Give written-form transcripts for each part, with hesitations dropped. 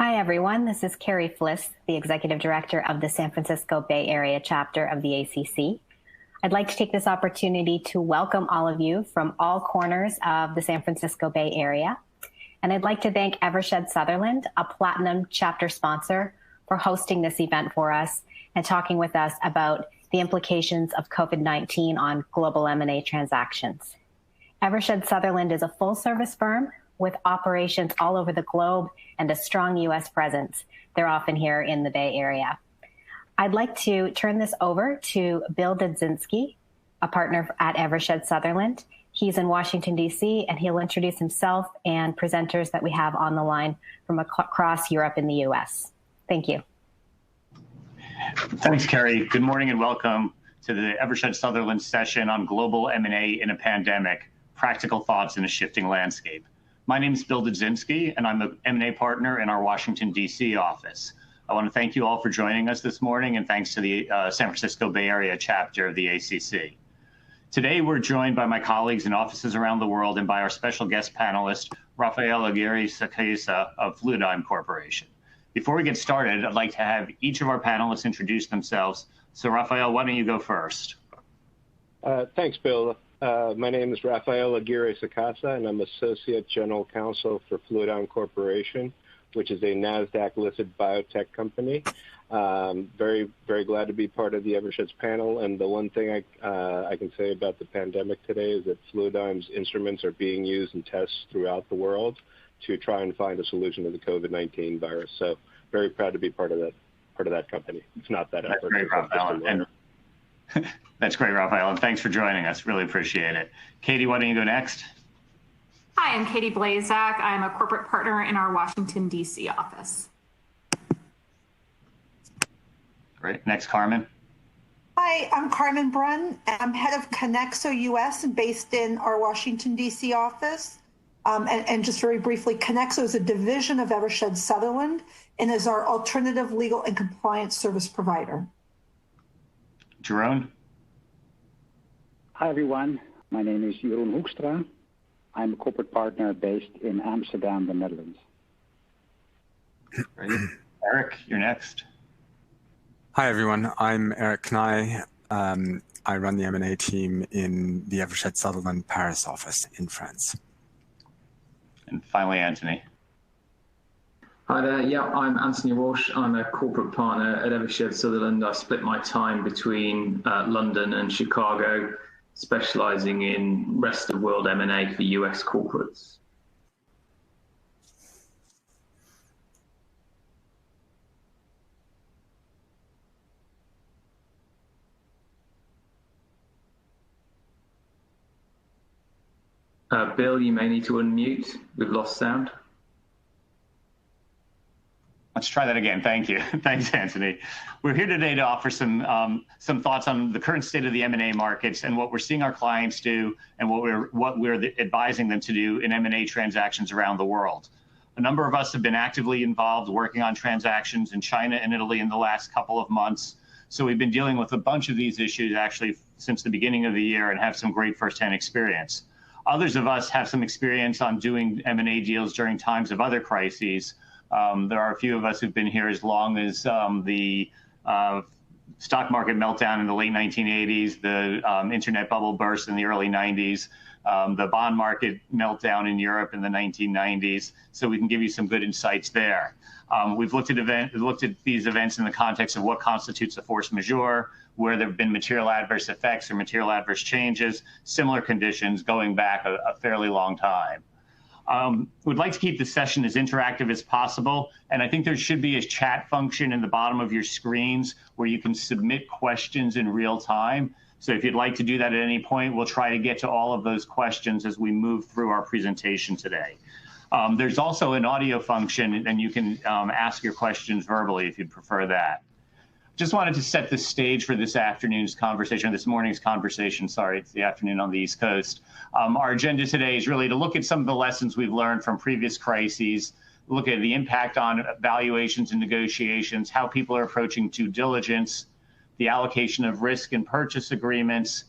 Hi, everyone. This is Carrie Fliss, the Executive Director of the San Francisco Bay Area chapter of the ACC. I'd like to take this opportunity to welcome all of you from all corners of the San Francisco Bay Area. And I'd like to thank Evershed Sutherland, a Platinum chapter sponsor, for hosting this event for us and talking with us about the implications of COVID-19 on global M&A transactions. Evershed Sutherland is a full-service firm with operations all over the globe and a strong U.S. presence. They're often here in the Bay Area. I'd like to turn this over to Bill Dudzinski, a partner at Evershed Sutherland. He's in Washington, D.C., and he'll introduce himself and presenters that we have on the line from across Europe and the U.S. Thank you. Thanks, Carrie. Good morning and welcome to the Evershed Sutherland session on global M&A in a pandemic, practical thoughts in a shifting landscape. My name is Bill Dudzinski, and I'm an M&A partner in our Washington, D.C. office. I want to thank you all for joining us this morning, and thanks to the San Francisco Bay Area chapter of the ACC. Today, we're joined by my colleagues in offices around the world and by our special guest panelist, Rafael Aguirre-Sacasa of Fluidigm Corporation. Before we get started, I'd like to have each of our panelists introduce themselves. So, Rafael, why don't you go first? Thanks, Bill. My name is Rafael Aguirre-Sacasa, and I'm Associate General Counsel for Fluidigm Corporation, which is a NASDAQ-listed biotech company. Very, very glad to be part of the Evershed's panel. And the one thing I can say about the pandemic today is that Fluidigm's instruments are being used in tests throughout the world to try and find a solution to the COVID-19 virus. So very proud to be part of that company. It's not that effort. That's great, Rafael. That's great, Rafael, and thanks for joining us. Really appreciate it. Katie, why don't you go next? Hi, I'm Katie Blazak. I'm a corporate partner in our Washington, D.C. office. Great. Next, Carmen. Hi, I'm Carmen Brunn. I'm head of Connexo US and based in our Washington, D.C. office. And just very briefly, Connexo is a division of Evershed Sutherland and is our alternative legal and compliance service provider. Jeroen. Hi, everyone. My name is Jeroen Hoekstra. I'm a corporate partner based in Amsterdam, the Netherlands. Great. Eric, you're next. Hi, everyone. I'm Eric Knai. I run the M&A team in the Evershed Sutherland Paris office in France. And finally, Anthony. Hi there. Yeah, I'm Anthony Walsh. I'm a corporate partner at Evershed Sutherland. I split my time between London and Chicago, specializing in rest of world M&A for US corporates. Bill, you may need to unmute. We've lost sound. Let's try that again. Thank you. Thanks, Anthony. We're here today to offer some thoughts on the current state of the M&A markets and what we're seeing our clients do and what we're advising them to do in M&A transactions around the world. A number of us have been actively involved working on transactions in China and Italy in the last couple of months. So we've been dealing with a bunch of these issues actually since the beginning of the year and have some great firsthand experience. Others of us have some experience on doing M&A deals during times of other crises. There are a few of us who've been here as long as the stock market meltdown in the late 1980s, the internet bubble burst in the early 90s, the bond market meltdown in Europe in the 1990s. So we can give you some good insights there. We've looked at these events in the context of what constitutes a force majeure, where there have been material adverse effects or material adverse changes, similar conditions going back a fairly long time. We'd like to keep the session as interactive as possible, and I think there should be a chat function in the bottom of your screens where you can submit questions in real time. So if you'd like to do that at any point, we'll try to get to all of those questions as we move through our presentation today. There's also an audio function, and you can ask your questions verbally if you'd prefer that. Just wanted to set the stage for this afternoon's conversation, this morning's conversation. Sorry, it's the afternoon on the East Coast. Our agenda today is really to look at some of the lessons we've learned from previous crises, look at the impact on valuations and negotiations, how people are approaching due diligence, the allocation of risk and purchase agreements,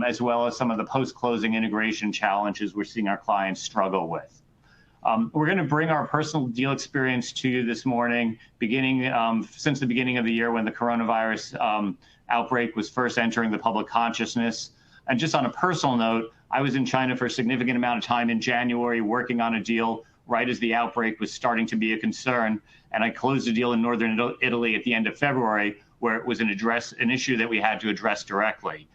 as well as some of the post-closing integration challenges we're seeing our clients struggle with. We're going to bring our personal deal experience to you this morning, beginning since the beginning of the year when the coronavirus outbreak was first entering the public consciousness. And just on a personal note, I was in China for a significant amount of time in January working on a deal right as the outbreak was starting to be a concern. And I closed a deal in northern Italy at the end of February where it was an issue that we had to address directly.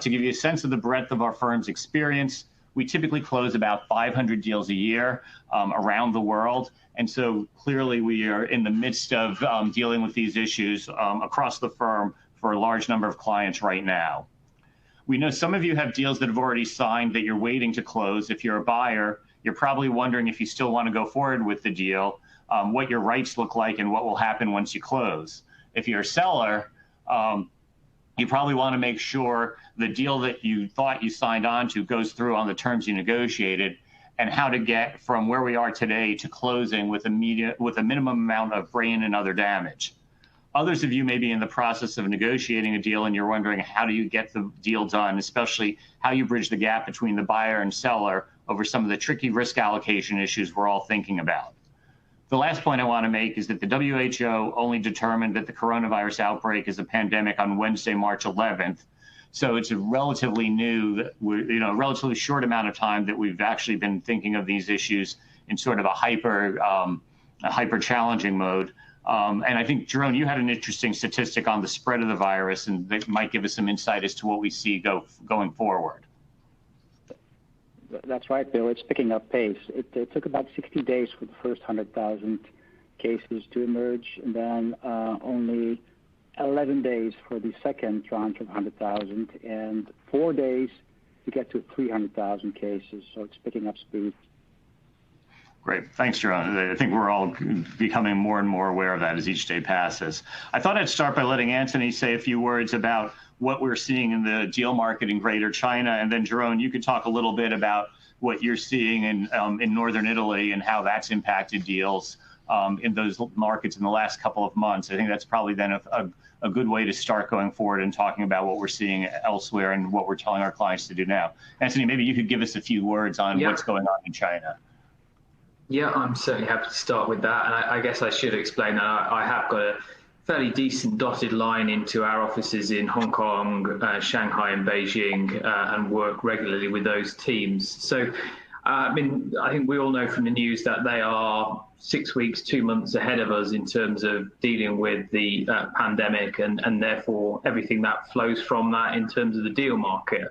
To give you a sense of the breadth of our firm's experience, we typically close about 500 deals a year around the world. And so clearly we are in the midst of dealing with these issues across the firm for a large number of clients right now. We know some of you have deals that have already signed that you're waiting to close. If you're a buyer, you're probably wondering if you still want to go forward with the deal, what your rights look like and what will happen once you close. If you're a seller, you probably want to make sure the deal that you thought you signed on to goes through on the terms you negotiated, and how to get from where we are today to closing with a minimum amount of brain and other damage. Others of you may be in the process of negotiating a deal and you're wondering how do you get the deal done, especially how you bridge the gap between the buyer and seller over some of the tricky risk allocation issues we're all thinking about. The last point I want to make is that the WHO only determined that the coronavirus outbreak is a pandemic on Wednesday, March 11th. So it's a relatively new, relatively short amount of time that we've actually been thinking of these issues in sort of a hyper challenging mode. And I think, Jerome, you had an interesting statistic on the spread of the virus, and that might give us some insight as to what we see going forward. That's right, Bill. It's picking up pace. It took about 60 days for the first 100,000 cases to emerge, and then only 11 days for the second tranche of 100,000, and 4 days to get to 300,000 cases. So it's picking up speed. Great. Thanks, Jerome. I think we're all becoming more and more aware of that as each day passes. I thought I'd start by letting Anthony say a few words about what we're seeing in the deal market in Greater China. And then, Jerome, you could talk a little bit about what you're seeing in northern Italy and how that's impacted deals in those markets in the last couple of months. I think that's probably then a good way to start going forward and talking about what we're seeing elsewhere and what we're telling our clients to do now. Anthony, maybe you could give us a few words on what's going on in China. Yeah, I'm certainly happy to start with that. And I guess I should explain that I have got a fairly decent dotted line into our offices in Hong Kong, Shanghai and Beijing, and work regularly with those teams. So, I think we all know from the news that they are 6 weeks, 2 months ahead of us in terms of dealing with the pandemic and therefore everything that flows from that in terms of the deal market.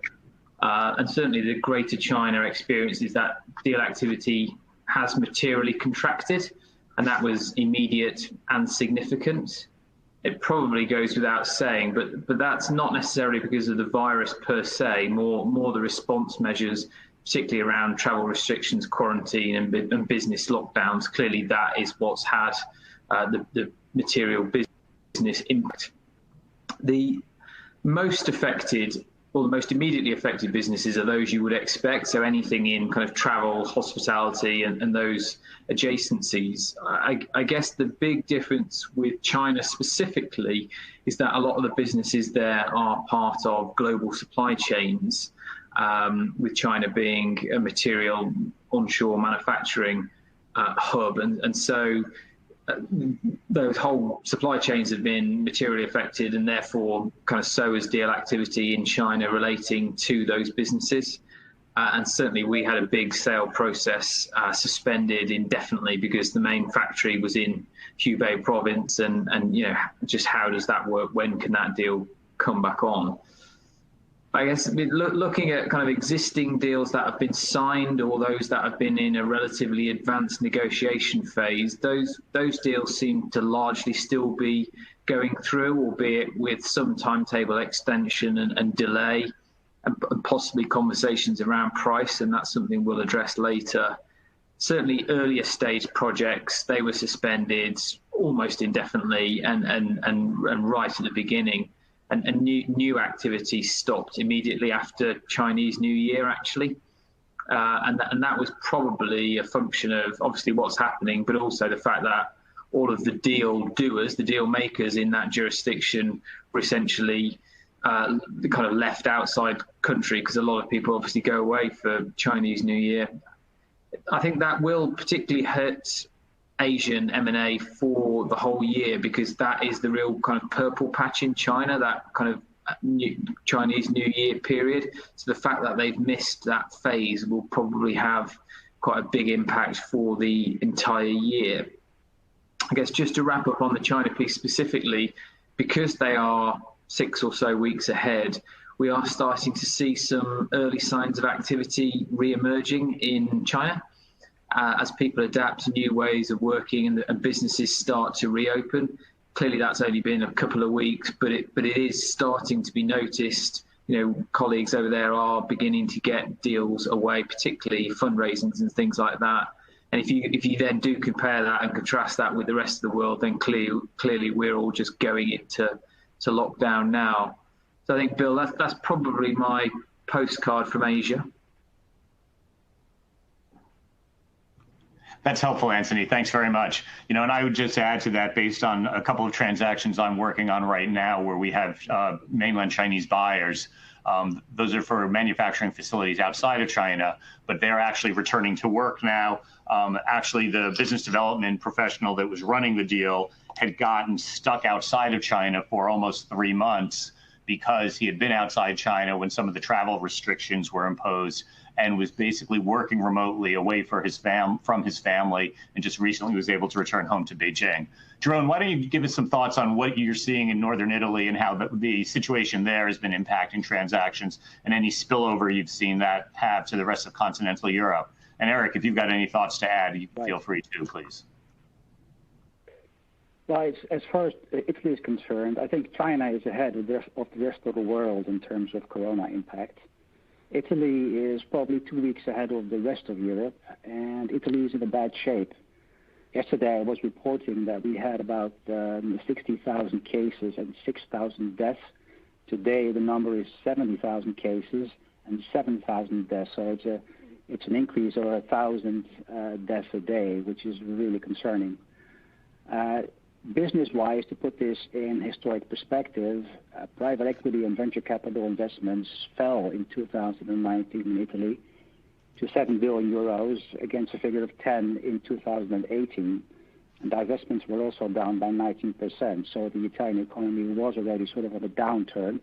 And certainly the Greater China experience is that deal activity has materially contracted, and that was immediate and significant. It probably goes without saying, but that's not necessarily because of the virus per se, more the response measures, particularly around travel restrictions, quarantine and business lockdowns. Clearly that is what's had the material business impact. The most affected, or the most immediately affected businesses are those you would expect. So anything in kind of travel, hospitality, and those adjacencies. I guess the big difference with China specifically is that a lot of the businesses there are part of global supply chains, with China being a material onshore manufacturing hub. And so those whole supply chains have been materially affected, and therefore kind of so is deal activity in China relating to those businesses. And certainly we had a big sale process suspended indefinitely because the main factory was in Hubei province, and just how does that work? When can that deal come back on? I guess looking at kind of existing deals that have been signed or those that have been in a relatively advanced negotiation phase, those deals seem to largely still be going through, albeit with some timetable extension and delay, and possibly conversations around price, and that's something we'll address later. Certainly earlier stage projects, they were suspended almost indefinitely and right at the beginning. And new activity stopped immediately after Chinese New Year, actually. And that was probably a function of obviously what's happening, but also the fact that all of the deal doers, the deal makers in that jurisdiction were essentially kind of left outside country, because a lot of people obviously go away for Chinese New Year. I think that will particularly hurt Asian M&A for the whole year, because that is the real kind of purple patch in China, that kind of Chinese New Year period. So the fact that they've missed that phase will probably have quite a big impact for the entire year. I guess just to wrap up on the China piece specifically, because they are 6 or so weeks ahead, we are starting to see some early signs of activity re-emerging in China as people adapt to new ways of working and businesses start to reopen. Clearly, that's only been a couple of weeks, but it is starting to be noticed. Colleagues over there are beginning to get deals away, particularly fundraisings and things like that. And if you then do compare that and contrast that with the rest of the world, then clearly we're all just going into lockdown now. So I think, Bill, that's probably my postcard from Asia. That's helpful, Anthony. Thanks very much. And I would just add to that, based on a couple of transactions I'm working on right now where we have mainland Chinese buyers. Those are for manufacturing facilities outside of China, but they're actually returning to work now. Actually, the business development professional that was running the deal had gotten stuck outside of China for almost 3 months because he had been outside China when some of the travel restrictions were imposed, and was basically working remotely away from his family, and just recently was able to return home to Beijing. Jerome, why don't you give us some thoughts on what you're seeing in Northern Italy and how the situation there has been impacting transactions, and any spillover you've seen that have to the rest of continental Europe. And Eric, if you've got any thoughts to add, you feel free to, please. Well, as far as Italy is concerned, I think China is ahead of the rest of the world in terms of corona impact. Italy is probably 2 weeks ahead of the rest of Europe, and Italy is in a bad shape. Yesterday, I was reporting that we had about 60,000 cases and 6,000 deaths. Today, the number is 70,000 cases and 7,000 deaths. So it's an increase of 1,000 deaths a day, which is really concerning. Business-wise, to put this in historic perspective, private equity and venture capital investments fell in 2019 in Italy to 7 billion euros against a figure of 10 in 2018. And divestments were also down by 19%. So the Italian economy was already sort of on a downturn.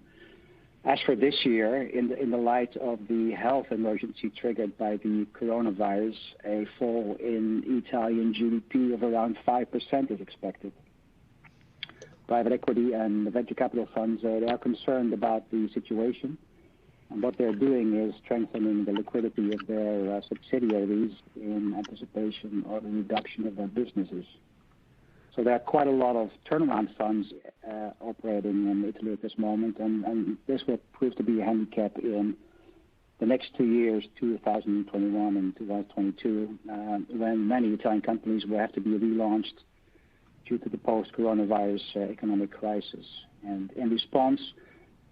As for this year, in the light of the health emergency triggered by the coronavirus, a fall in Italian GDP of around 5% is expected. Private equity and the venture capital funds, they are concerned about the situation. And what they're doing is strengthening the liquidity of their subsidiaries in anticipation of a reduction of their businesses. So there are quite a lot of turnaround funds operating in Italy at this moment, and this will prove to be a handicap in the next 2 years, 2021 and 2022, when many Italian companies will have to be relaunched due to the post-coronavirus economic crisis. And in response,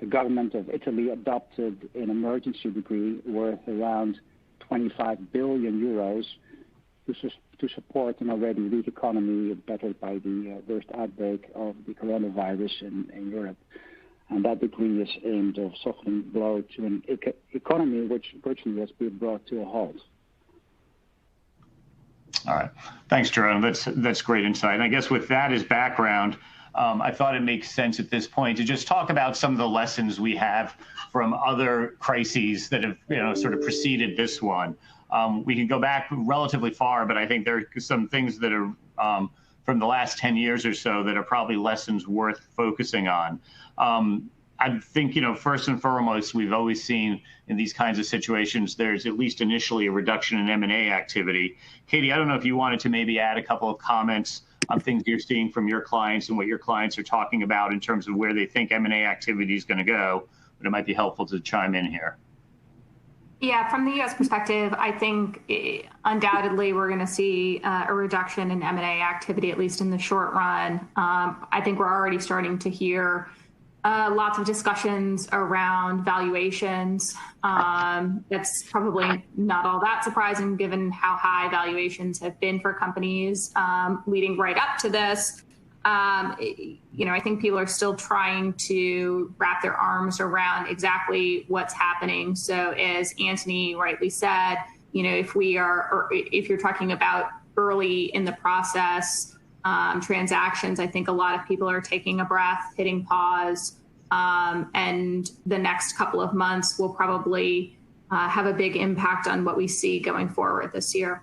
the government of Italy adopted an emergency decree worth around 25 billion euros to support an already weak economy battered by the worst outbreak of the coronavirus in Europe. And that decree is aimed at softening the blow to an economy which virtually has been brought to a halt. All right. Thanks, Jerome. That's great insight. And I guess with that as background, I thought it makes sense at this point to just talk about some of the lessons we have from other crises that have, sort of preceded this one. We can go back relatively far, but I think there are some things that are from the last 10 years or so that are probably lessons worth focusing on. I think, first and foremost, we've always seen in these kinds of situations, there's at least initially a reduction in M&A activity. Katie, I don't know if you wanted to maybe add a couple of comments on things you're seeing from your clients and what your clients are talking about in terms of where they think M&A activity is going to go, but it might be helpful to chime in here. Yeah, from the U.S. perspective, I think undoubtedly we're going to see a reduction in M&A activity, at least in the short run. I think we're already starting to hear lots of discussions around valuations. That's probably not all that surprising given how high valuations have been for companies leading right up to this. I think people are still trying to wrap their arms around exactly what's happening. So as Anthony rightly said, if you're talking about early in the process transactions, I think a lot of people are taking a breath, hitting pause, and the next couple of months will probably have a big impact on what we see going forward this year.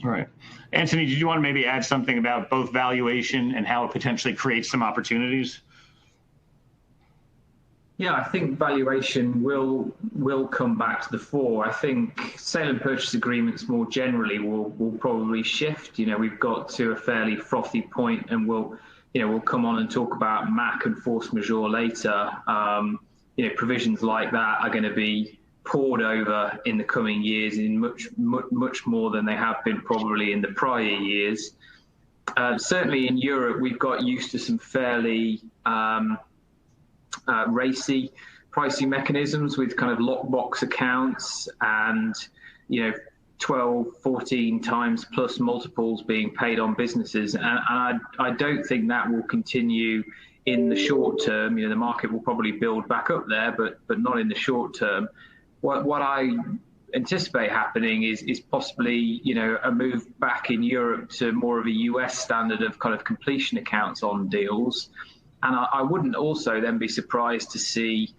All right. Anthony, did you want to maybe add something about both valuation and how it potentially creates some opportunities? Yeah, I think valuation will come back to the fore. I think sale and purchase agreements more generally will probably shift. We've got to a fairly frothy point, and we'll come on and talk about MAC and force majeure later. Provisions like that are going to be poured over in the coming years in much more than they have been probably in the prior years. Certainly in Europe, we've got used to some fairly racy pricing mechanisms with kind of lockbox accounts and 12, 14 times plus multiples being paid on businesses, and I don't think that will continue in the short term. The market will probably build back up there, but not in the short term. What I anticipate happening is possibly a move back in Europe to more of a US standard of kind of completion accounts on deals. And I wouldn't also then be surprised to see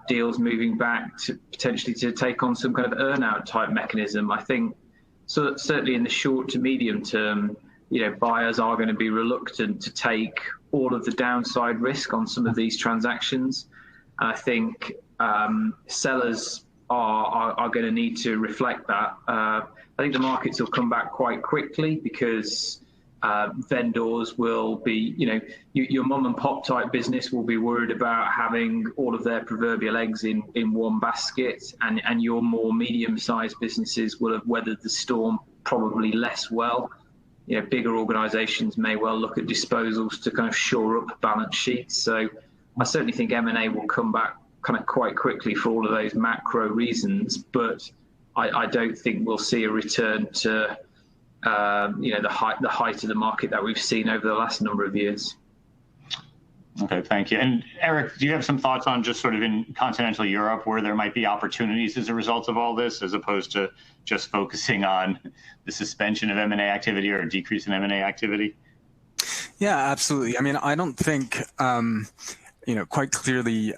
deals moving back to potentially to take on some kind of earn-out type mechanism. I think certainly in the short to medium term, buyers are going to be reluctant to take all of the downside risk on some of these transactions. And I think sellers are going to need to reflect that. I think the markets will come back quite quickly because vendors will be, your mom and pop type business will be worried about having all of their proverbial eggs in one basket, and your more medium-sized businesses will have weathered the storm probably less well. Bigger organizations may well look at disposals to kind of shore up balance sheets. So I certainly think M&A will come back kind of quite quickly for all of those macro reasons, but I don't think we'll see a return to the height of the market that we've seen over the last number of years. Okay, thank you. And Eric, do you have some thoughts on just sort of in continental Europe where there might be opportunities as a result of all this, as opposed to just focusing on the suspension of M&A activity or a decrease in M&A activity? Yeah, absolutely. I mean, I don't think quite clearly,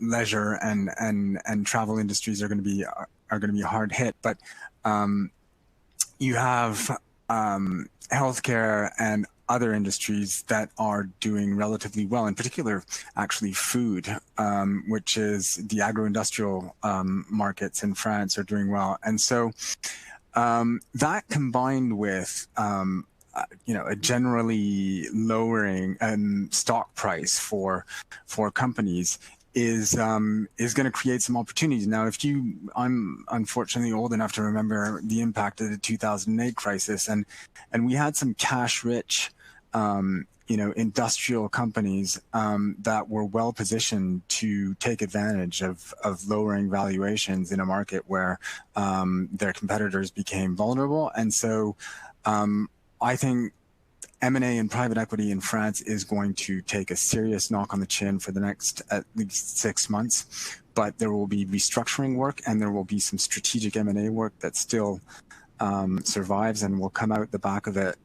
leisure and travel industries are going to be hard hit, but you have healthcare and other industries that are doing relatively well. In particular, actually, food, which is the agro-industrial markets in France, are doing well, and so that combined with a generally lowering stock price for companies is going to create some opportunities. Now, I'm unfortunately old enough to remember the impact of the 2008 crisis, and we had some cash-rich, industrial companies that were well positioned to take advantage of lowering valuations in a market where their competitors became vulnerable, and so I think M&A and private equity in France is going to take a serious knock on the chin for the next at least 6 months, but there will be restructuring work and there will be some strategic M&A work that still survives and will come out the back of it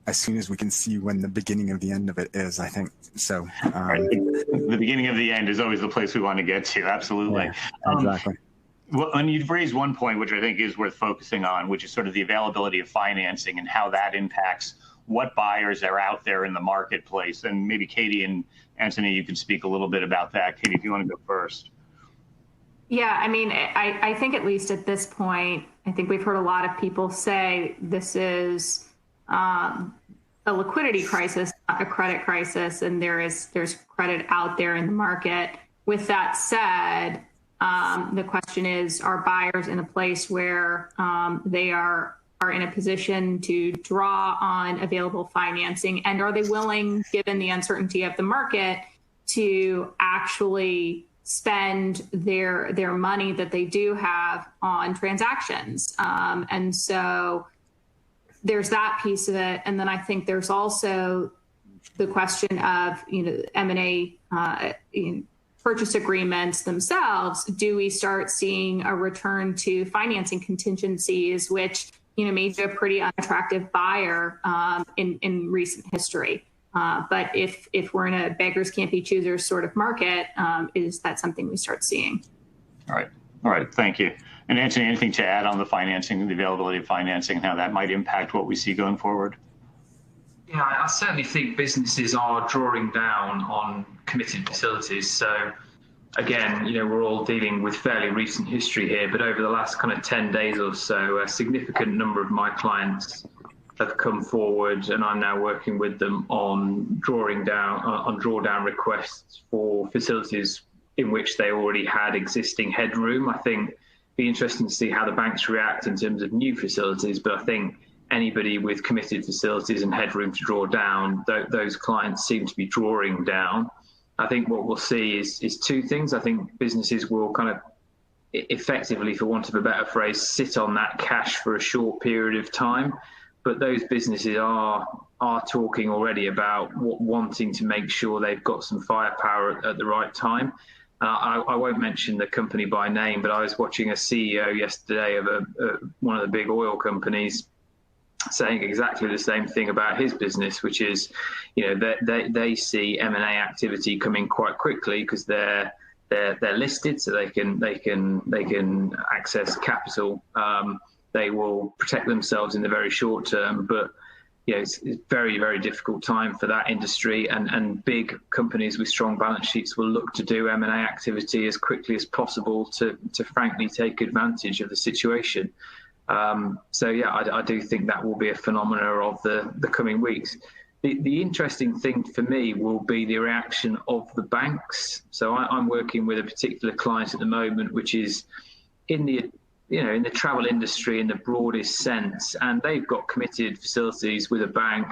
as soon as we can see when the beginning of the end of it is, I think. So the beginning of the end is always the place we want to get to. Absolutely. Yeah, exactly. Well, and you've raised one point, which I think is worth focusing on, which is sort of the availability of financing and how that impacts what buyers are out there in the marketplace. And maybe Katie and Anthony, you could speak a little bit about that. Katie, if you want to go first. Yeah, I mean, I think at least at this point, I think we've heard a lot of people say this is a liquidity crisis, not a credit crisis, and there's credit out there in the market. With that said, the question is, are buyers in a place where they are in a position to draw on available financing, and are they willing, given the uncertainty of the market, to actually spend their money that they do have on transactions? And so there's that piece of it. And then I think there's also the question of, M&A purchase agreements themselves, do we start seeing a return to financing contingencies, which made you a pretty unattractive buyer in recent history? But if we're in a beggars can't be choosers sort of market, is that something we start seeing? All right. Thank you. And Anthony, anything to add on the financing, the availability of financing, and how that might impact what we see going forward? Yeah, I certainly think businesses are drawing down on committed facilities. So again, we're all dealing with fairly recent history here, but over the last kind of 10 days or so, a significant number of my clients have come forward, and I'm now working with them on drawdown requests for facilities in which they already had existing headroom. I think it'd be interesting to see how the banks react in terms of new facilities, but I think anybody with committed facilities and headroom to draw down, those clients seem to be drawing down. I think what we'll see is two things. I think businesses will kind of effectively, for want of a better phrase, sit on that cash for a short period of time. But those businesses are talking already about wanting to make sure they've got some firepower at the right time. I won't mention the company by name, but I was watching a CEO yesterday of one of the big oil companies saying exactly the same thing about his business, which is, they see M&A activity coming quite quickly because they're listed, so they can access capital. They will protect themselves in the very short term, but it's a very, very difficult time for that industry, and big companies with strong balance sheets will look to do M&A activity as quickly as possible to frankly take advantage of the situation. So yeah, I do think that will be a phenomena of the coming weeks. The interesting thing for me will be the reaction of the banks. So I'm working with a particular client at the moment, which is in the travel industry in the broadest sense, and they've got committed facilities with a bank.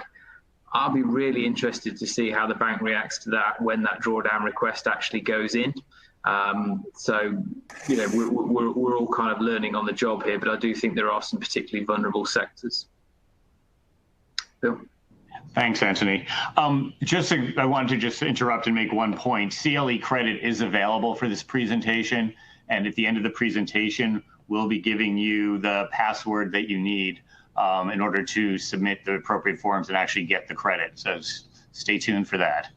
I'll be really interested to see how the bank reacts to that when that drawdown request actually goes in. So, we're all kind of learning on the job here, but I do think there are some particularly vulnerable sectors. Bill? Thanks, Anthony. I wanted to just interrupt and make one point. CLE credit is available for this presentation, and at the end of the presentation, we'll be giving you the password that you need in order to submit the appropriate forms and actually get the credit. So stay tuned for that.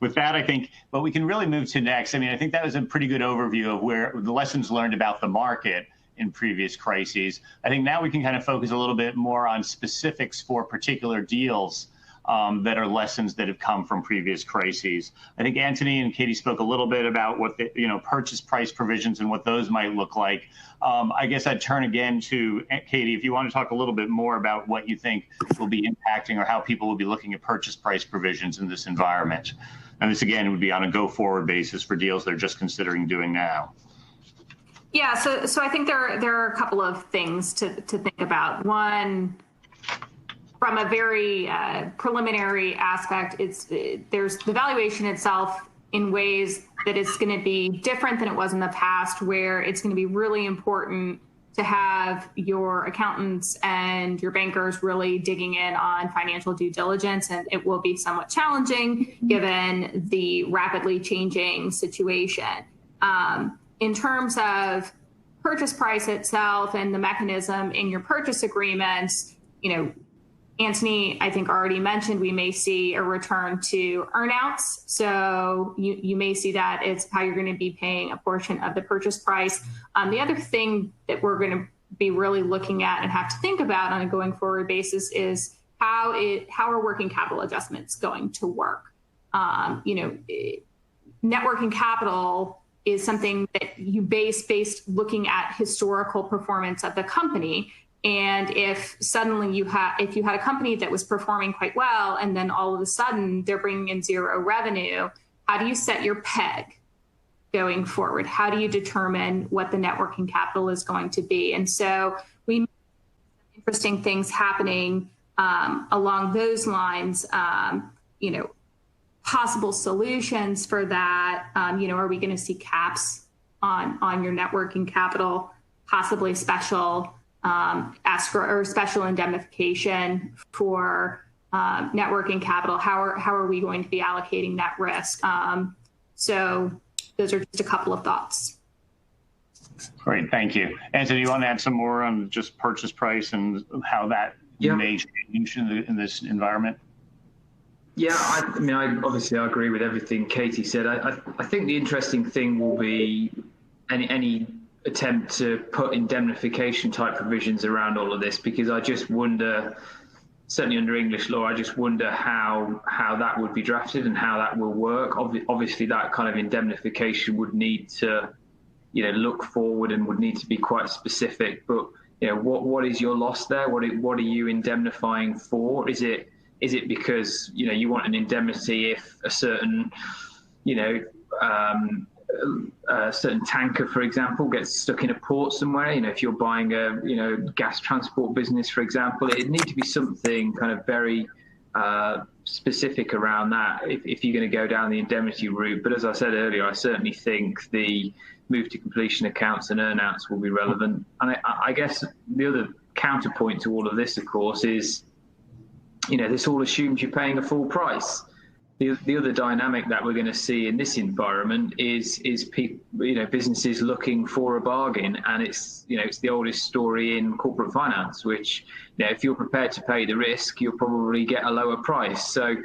With that, I think what we can really move to next, I think that was a pretty good overview of where the lessons learned about the market in previous crises. I think now we can kind of focus a little bit more on specifics for particular deals that are lessons that have come from previous crises. I think Anthony and Katie spoke a little bit about what the purchase price provisions and what those might look like. I guess I'd turn again to Katie, if you want to talk a little bit more about what you think will be impacting or how people will be looking at purchase price provisions in this environment. And this, again, would be on a go-forward basis for deals they're just considering doing now. Yeah, so I think there are a couple of things to think about. One, from a very preliminary aspect, there's the valuation itself in ways that it's going to be different than it was in the past, where it's going to be really important to have your accountants and your bankers really digging in on financial due diligence, and it will be somewhat challenging given the rapidly changing situation. In terms of purchase price itself and the mechanism in your purchase agreements, Anthony, I think, already mentioned we may see a return to earnouts. So you may see that it's how you're going to be paying a portion of the purchase price. The other thing that we're going to be really looking at and have to think about on a going forward basis is how are working capital adjustments going to work? Net working capital is something that you based looking at historical performance of the company. And if suddenly if you had a company that was performing quite well, and then all of a sudden they're bringing in zero revenue, how do you set your peg going forward? How do you determine what the net working capital is going to be? And so we have interesting things happening along those lines. Possible solutions for that. Are we going to see caps on your net working capital, possibly special escrow or special indemnification for net working capital? How are we going to be allocating that risk? So those are just a couple of thoughts. Great, thank you. Anthony, you want to add some more on just purchase price and how that may change in this environment? Yeah, I mean, I agree with everything Katie said. I think the interesting thing will be any attempt to put indemnification type provisions around all of this, because I just wonder, certainly under English law, I just wonder how that would be drafted and how that will work. Obviously, that kind of indemnification would need to, look forward and would need to be quite specific. But what is your loss there? What are you indemnifying for? Is it because you want an indemnity if a certain a certain tanker, for example, gets stuck in a port somewhere? If you're buying a gas transport business, for example, it needs to be something kind of very specific around that if you're going to go down the indemnity route. But as I said earlier, I certainly think the move to completion accounts and earnouts will be relevant. And I guess the other counterpoint to all of this, of course, is this all assumes you're paying a full price. The other dynamic that we're going to see in this environment is people, businesses looking for a bargain, and it's the oldest story in corporate finance, which if you're prepared to pay the risk, you'll probably get a lower price. So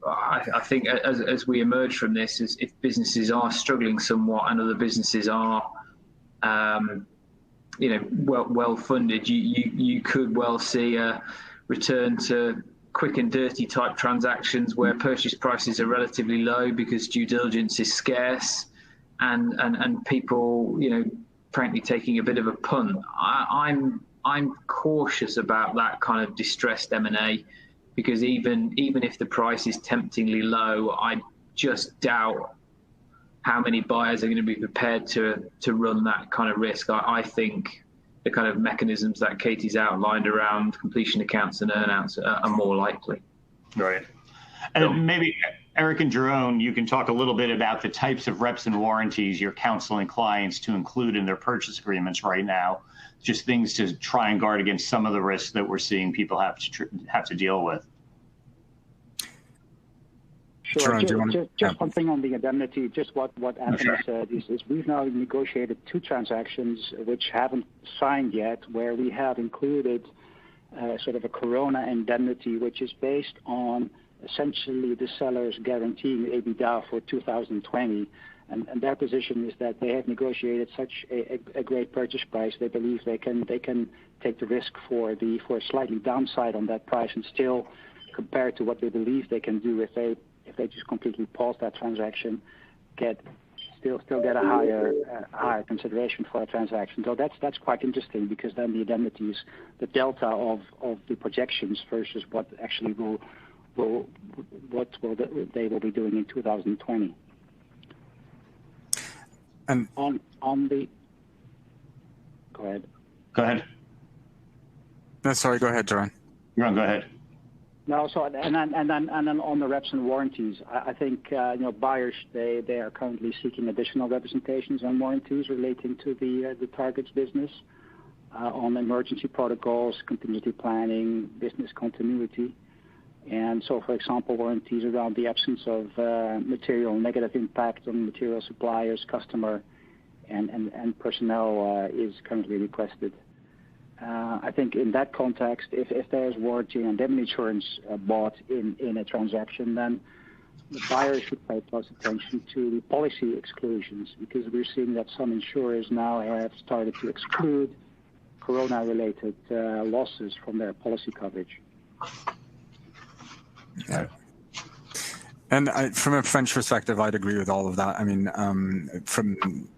I think as we emerge from this, if businesses are struggling somewhat and other businesses are well funded, you could well see a return to quick and dirty type transactions where purchase prices are relatively low because due diligence is scarce, and people, frankly, taking a bit of a punt. I'm cautious about that kind of distressed M&A, because even if the price is temptingly low, I just doubt how many buyers are going to be prepared to run that kind of risk. I think the kind of mechanisms that Katie's outlined around completion accounts and earnouts are more likely. Right. And maybe Eric and Jerome, you can talk a little bit about the types of reps and warranties you're counseling clients to include in their purchase agreements right now, just things to try and guard against some of the risks that we're seeing people have to deal with. Sure. Just one thing on the indemnity, just what Anthony said is we've now negotiated 2 transactions which haven't signed yet, where we have included sort of a corona indemnity, which is based on essentially the sellers guaranteeing EBITDA for 2020. And their position is that they have negotiated such a great purchase price. They believe they can take the risk for a slightly downside on that price, and still, compared to what they believe they can do if they just completely pause that transaction, still get a higher consideration for a transaction. So that's quite interesting, because then the indemnities, the delta of the projections versus what actually they will be doing in 2020. And on the go ahead. Go ahead. No, sorry. Go ahead, Jerome. Go ahead. No, so and then on the reps and warranties, I think buyers they are currently seeking additional representations on warranties relating to the target's business, on emergency protocols, continuity planning, business continuity, and so, for example, warranties around the absence of material negative impact on material suppliers, customer, and personnel is currently requested. I think in that context, if there's warranty and indemnity insurance bought in a transaction, then the buyer should pay close attention to the policy exclusions, because we're seeing that some insurers now have started to exclude corona-related losses from their policy coverage. Yeah. And from a French perspective, I'd agree with all of that. I mean, from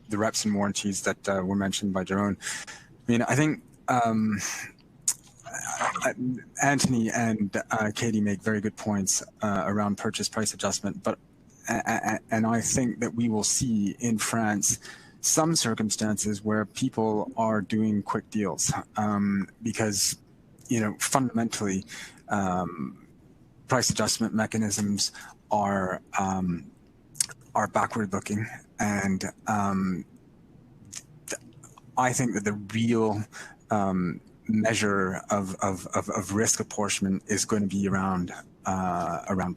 the reps and warranties that were mentioned by Jerome, I mean, I think Anthony and Katie make very good points around purchase price adjustment, but and I think that we will see in France some circumstances where people are doing quick deals because, fundamentally, price adjustment mechanisms are backward-looking, and I think that the real measure of risk apportionment is going to be around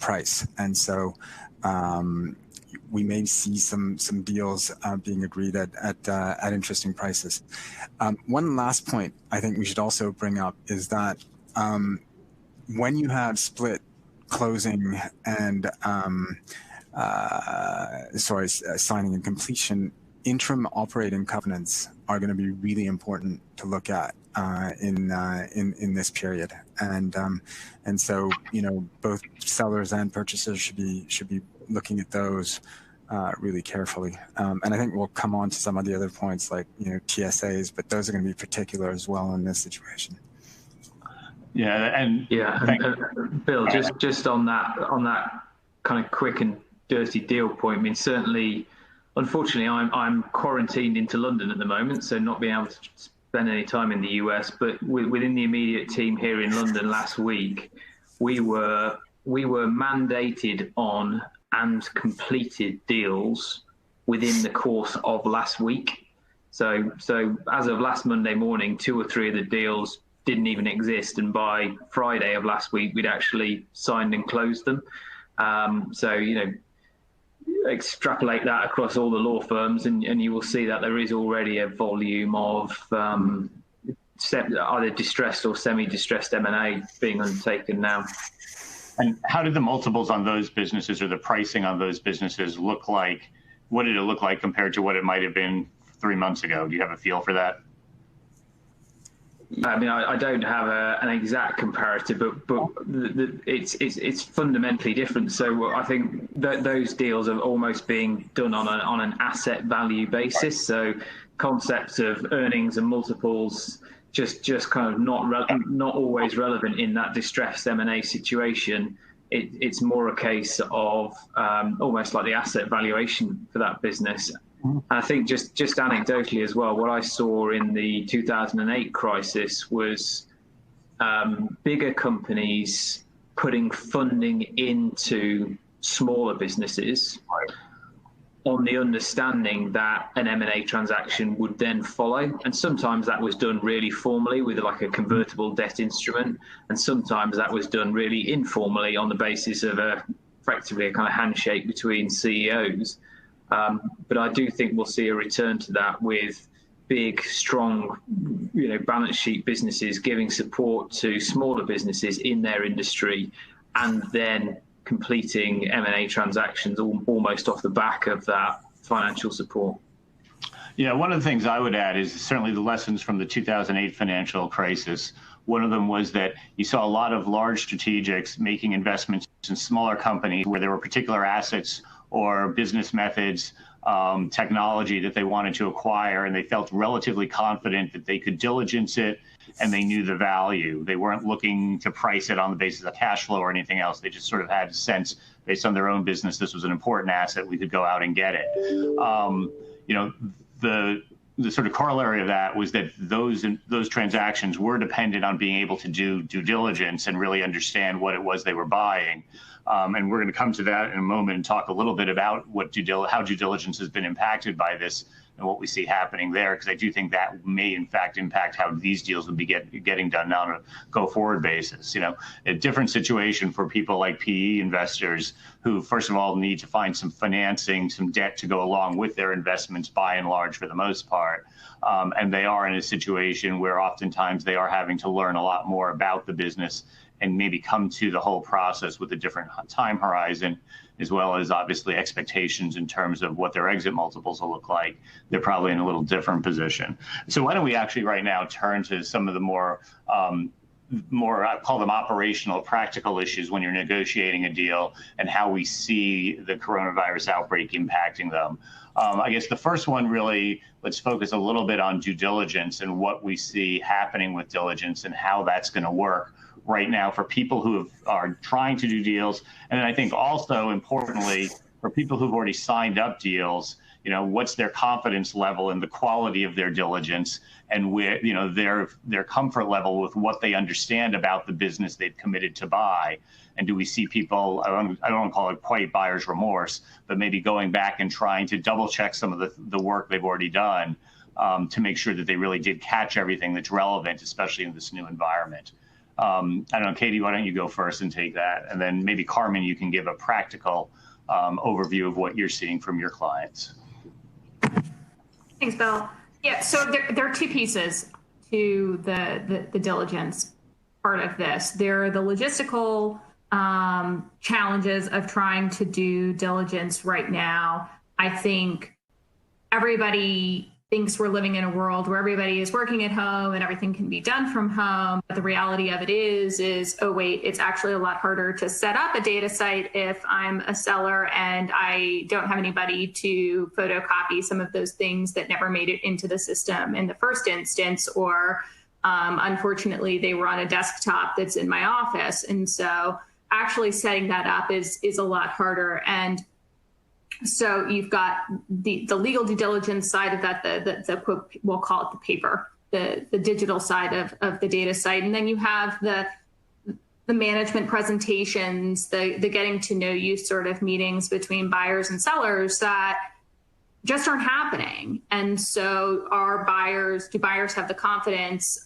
price, and so we may see some deals being agreed at interesting prices. One last point I think we should also bring up is that when you have split closing and signing and completion, interim operating covenants are going to be really important to look at in this period, and so both sellers and purchasers should be looking at those really carefully. And I think we'll come on to some of the other points like TSAs, but those are going to be particular as well in this situation. And Bill, just on that kind of quick and dirty deal point. I mean, certainly, unfortunately, I'm quarantined into London at the moment, so not being able to spend any time in the US. But within the immediate team here in London last week, we were mandated on and completed deals within the course of last week. So as of last Monday morning, 2 or 3 of the deals didn't even exist, and by Friday of last week, we'd actually signed and closed them. So extrapolate that across all the law firms, and you will see that there is already a volume of either distressed or semi-distressed M&A being undertaken now. And how did the multiples on those businesses or the pricing on those businesses look like? What did it look like compared to what it might have been 3 months ago? Do you have a feel for that? I mean, I don't have an exact comparative, but it's fundamentally different. So I think that those deals are almost being done on an asset value basis. So concepts of earnings and multiples just kind of not always relevant in that distressed M&A situation. It's more a case of almost like the asset valuation for that business. And I think just anecdotally as well, what I saw in the 2008 crisis was bigger companies putting funding into smaller businesses on the understanding that an M&A transaction would then follow. And sometimes that was done really formally with like a convertible debt instrument. And sometimes that was done really informally on the basis of effectively a kind of handshake between CEOs. But I do think we'll see a return to that with big, strong, balance sheet businesses giving support to smaller businesses in their industry, and then completing M&A transactions almost off the back of that financial support. Yeah, one of the things I would add is certainly the lessons from the 2008 financial crisis. One of them was that you saw a lot of large strategics making investments in smaller companies where there were particular assets or business methods, technology that they wanted to acquire, and they felt relatively confident that they could diligence it and they knew the value. They weren't looking to price it on the basis of cash flow or anything else. They just sort of had a sense based on their own business, this was an important asset, we could go out and get it. The sort of corollary of that was that those transactions were dependent on being able to do due diligence and really understand what it was they were buying. And we're going to come to that in a moment and talk a little bit about how due diligence has been impacted by this and what we see happening there, because I do think that may in fact impact how these deals will be getting done now on a go-forward basis. A different situation for people like PE investors who, first of all, need to find some financing, some debt to go along with their investments by and large for the most part. And they are in a situation where oftentimes they are having to learn a lot more about the business and maybe come to the whole process with a different time horizon, as well as obviously expectations in terms of what their exit multiples will look like. They're probably in a little different position. So why don't we actually right now turn to some of the more I call them operational, practical issues when you're negotiating a deal and how we see the coronavirus outbreak impacting them. I guess the first one really, let's focus a little bit on due diligence and what we see happening with diligence and how that's going to work right now for people who are trying to do deals. And then I think also importantly, for people who've already signed up deals, what's their confidence level in the quality of their diligence and where, their comfort level with what they understand about the business they've committed to buy. And do we see people, I don't want to call it quite buyer's remorse, but maybe going back and trying to double check some of the work they've already done to make sure that they really did catch everything that's relevant, especially in this new environment. I don't know, Katie, why don't you go first and take that? And then maybe Carmen, you can give a practical overview of what you're seeing from your clients. Thanks, Bill. Yeah, so there are two pieces to the diligence part of this. There are the logistical challenges of trying to do diligence right now. I think everybody thinks we're living in a world where everybody is working at home and everything can be done from home. But the reality of it is, oh wait, it's actually a lot harder to set up a data site if I'm a seller and I don't have anybody to photocopy some of those things that never made it into the system in the first instance, or unfortunately they were on a desktop that's in my office. And so actually setting that up is a lot harder. And so you've got the legal due diligence side of that, the we'll call it the paper, the digital side of the data site. And then you have the management presentations, the getting to know you sort of meetings between buyers and sellers that just aren't happening. And so do buyers have the confidence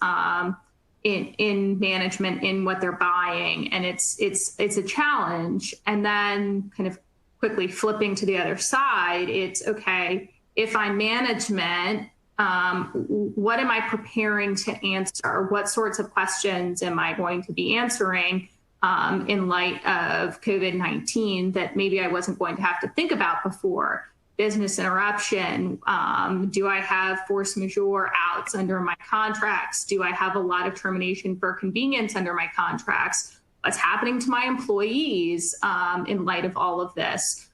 in management, in what they're buying? And it's a challenge. And then kind of quickly flipping to the other side, it's okay, if I'm management, what am I preparing to answer? What sorts of questions am I going to be answering in light of COVID-19 that maybe I wasn't going to have to think about before? Business interruption. Do I have force majeure outs under my contracts? Do I have a lot of termination for convenience under my contracts? What's happening to my employees in light of all of this?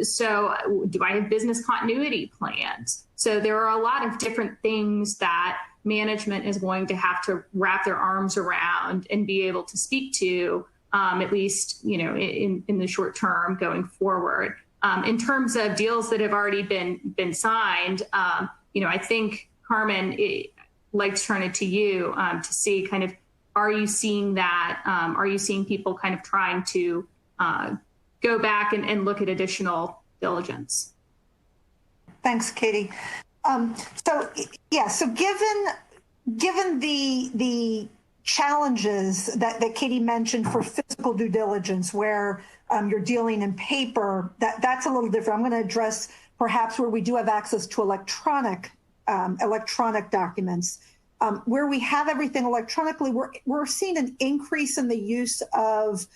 So do I have business continuity plans? So there are a lot of different things that management is going to have to wrap their arms around and be able to speak to, at least, in the short term going forward. In terms of deals that have already been signed, I think, Carmen, I'd like to turn it to you to see kind of, are you seeing that? Are you seeing people kind of trying to go back and look at additional diligence? Thanks, Katie. So given the challenges that Katie mentioned for physical due diligence, where you're dealing in paper, that's a little different. I'm going to address perhaps where we do have access to electronic documents. Where we have everything electronically, we're seeing an increase in the use of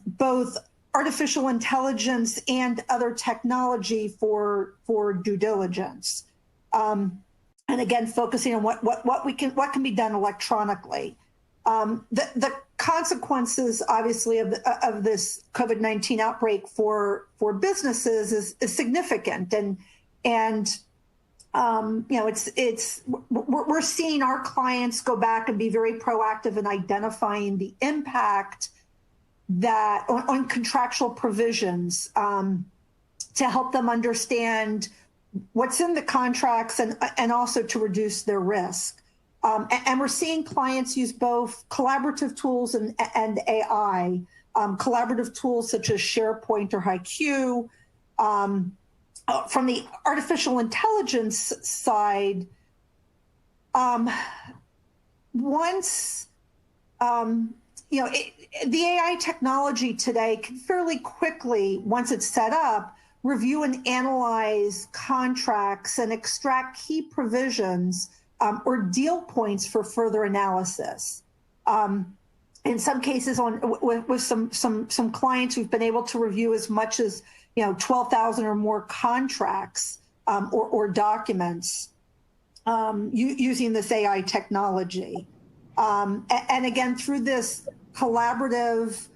both artificial intelligence and other technology for due diligence. And again, focusing on what can be done electronically. The consequences, obviously, of this COVID-19 outbreak for businesses is significant, and we're seeing our clients go back and be very proactive in identifying the impact that on contractual provisions to help them understand what's in the contracts and also to reduce their risk. And we're seeing clients use both collaborative tools and AI, collaborative tools such as SharePoint or HiQ. From the artificial intelligence side, once the AI technology today can fairly quickly, once it's set up, review and analyze contracts and extract key provisions or deal points for further analysis. In some cases, with some clients, we've been able to review as much as 12,000 or more contracts or documents using this AI technology. And again, through this collaborative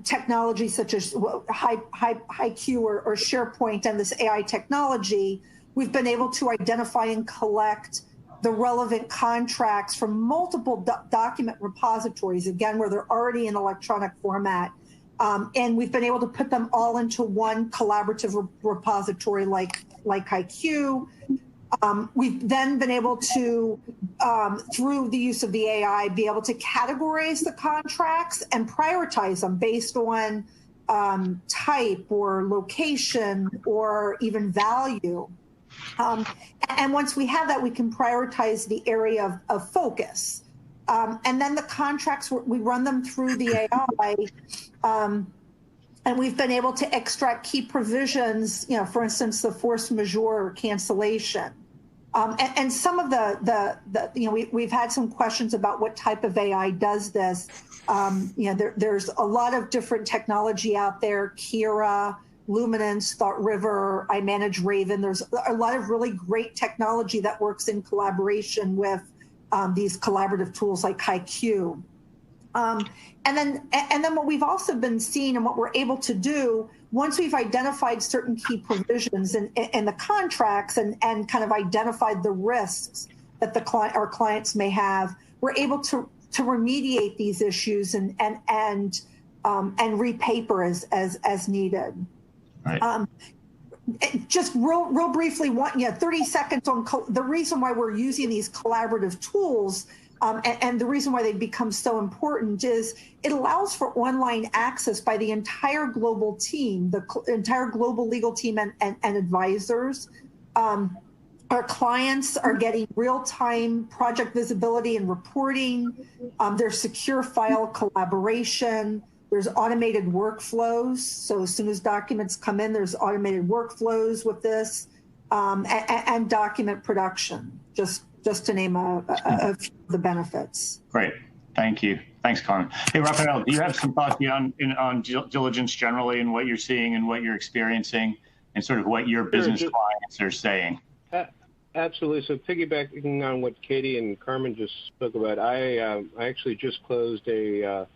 technology such as HiQ or SharePoint and this AI technology, we've been able to identify and collect the relevant contracts from multiple document repositories, again, where they're already in electronic format. And we've been able to put them all into one collaborative repository like HiQ. We've then been able to, through the use of the AI, be able to categorize the contracts and prioritize them based on type or location or even value. And once we have that, we can prioritize the area of focus. And then the contracts, we run them through the AI And we've been able to extract key provisions, for instance, the force majeure cancellation. And some of we've had some questions about what type of AI does this. There's a lot of different technology out there, Kira, Luminance, Thought River, I Manage Raven. There's a lot of really great technology that works in collaboration with these collaborative tools like HiQ. And then what we've also been seeing and what we're able to do once we've identified certain key provisions in the contracts and kind of identified the risks that our clients may have, we're able to remediate these issues and repaper as needed. Right. Just real briefly, 30 seconds on the reason why we're using these collaborative tools. And the reason why they become so important is it allows for online access by the entire global team, the entire global legal team and advisors. Our clients are getting real-time project visibility and reporting. There's secure file collaboration. There's automated workflows. So as soon as documents come in, there's automated workflows with this and document production, just to name a few of the benefits. Great. Thank you. Thanks, Carmen. Hey, Raphael, do you have some thoughts on diligence generally and what you're seeing and what you're experiencing and sort of what your business clients are saying? Absolutely. So piggybacking on what Katie and Carmen just spoke about, I actually just closed a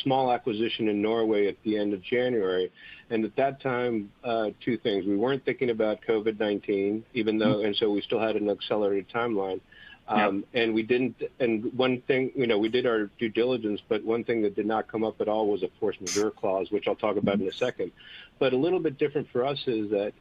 small acquisition in Norway at the end of January. And at that time, two things. We weren't thinking about COVID-19, even though, and so we still had an accelerated timeline. And we didn't, and one thing, we did our due diligence, but one thing that did not come up at all was a force majeure clause, which I'll talk about in a second. But a little bit different for us is that,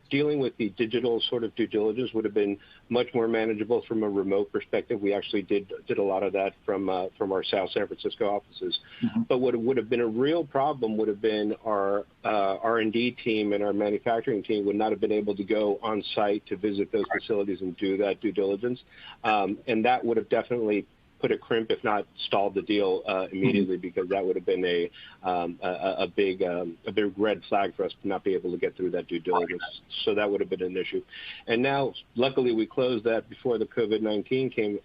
dealing with the digital sort of due diligence would have been much more manageable from a remote perspective. We actually did a lot of that from our South San Francisco offices. Mm-hmm. But what would have been a real problem would have been our R&D team and our manufacturing team would not have been able to go on site to visit those facilities and do that due diligence. And that would have definitely put a crimp, if not stalled the deal immediately, because that would have been a big red flag for us to not be able to get through that due diligence. So that would have been an issue. And now, luckily, we closed that before the COVID-19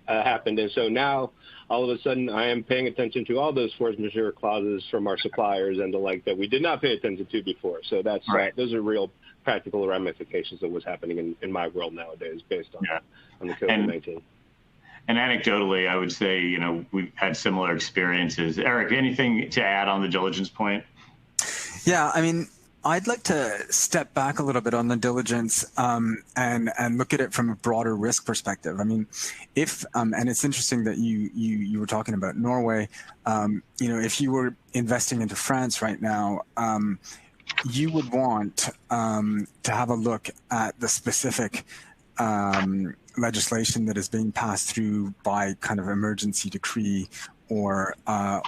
happened. And so now, all of a sudden, I am paying attention to all those force majeure clauses from our suppliers and the like that we did not pay attention to before. So that's right. Those are real practical ramifications of what's happening in my world nowadays based on the COVID-19. And anecdotally, I would say, we've had similar experiences. Eric, anything to add on the diligence point? Yeah, I mean, I'd like to step back a little bit on the diligence and look at it from a broader risk perspective. I mean, if and it's interesting that you were talking about Norway. If you were investing into France right now, you would want to have a look at the specific legislation that is being passed through by kind of emergency decree or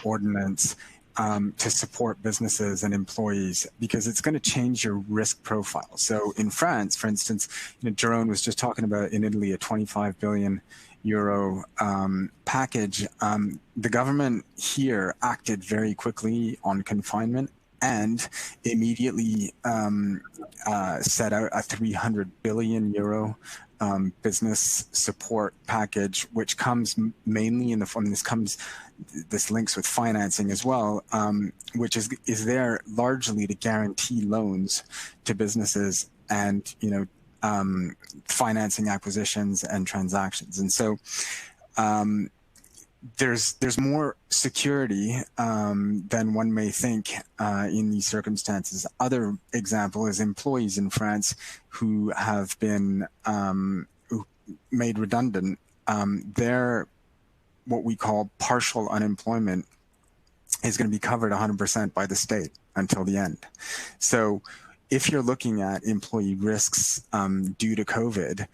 ordinance to support businesses and employees, because it's going to change your risk profile. So in France, for instance, Jerome was just talking about in Italy a 25 billion euro package. The government here acted very quickly on confinement and immediately set out a 300 billion euro business support package, which comes mainly in the form, this links with financing as well, which is there largely to guarantee loans to businesses and, financing acquisitions and transactions. And so there's more security than one may think in these circumstances. Other example is employees in France who have been made redundant. Their what we call partial unemployment is going to be covered 100% by the state until the end. So if you're looking at employee risks due to COVID,